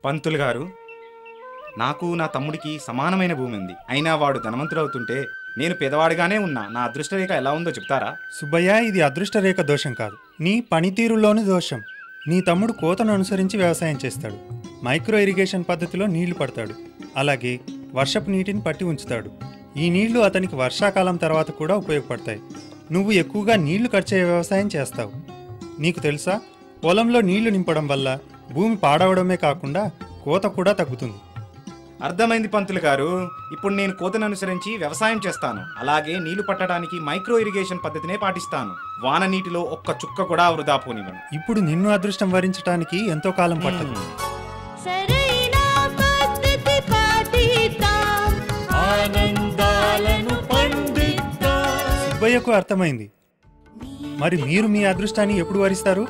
పంతులు గారు, నాకు నా తమ్ముడికి సమానమైన భూమి ఉంది. అయినా వాడు ధనవంతుడవుతుంటే నేను పేదవాడిగానే ఉన్నా. నా అదృష్టరేఖ ఎలా ఉందో చెప్తారా? సుబ్బయ్య, ఇది అదృష్టరేఖ దోషం కాదు, నీ పనితీరులోని దోషం. నీ తమ్ముడు కోతను అనుసరించి వ్యవసాయం చేస్తాడు, మైక్రో ఇరిగేషన్ పద్ధతిలో నీళ్లు పడతాడు, అలాగే వర్షపు నీటిని పట్టి ఉంచుతాడు. ఈ నీళ్లు అతనికి వర్షాకాలం తర్వాత కూడా ఉపయోగపడతాయి. నువ్వు ఎక్కువగా నీళ్లు ఖర్చయ్యే వ్యవసాయం చేస్తావు. నీకు తెలుసా, పొలంలో నీళ్లు నింపడం వల్ల భూమి పాడవడమే కాకుండా కోత కూడా తగ్గుతుంది. అర్థమైంది పంతులు గారు. ఇప్పుడు నేను కోతను అనుసరించి వ్యవసాయం చేస్తాను. అలాగే నీళ్లు పట్టడానికి మైక్రో ఇరిగేషన్ పద్ధతినే పాటిస్తాను. వాన నీటిలో ఒక్క చుక్క కూడా వృధా పోనివ్వను. ఇప్పుడు నిన్ను అదృష్టం వరించడానికి ఎంతో కాలం పట్టదు. సుబ్బయ్యకు అర్థమైంది. మరి మీరు మీ అదృష్టాన్ని ఎప్పుడు వరిస్తారు?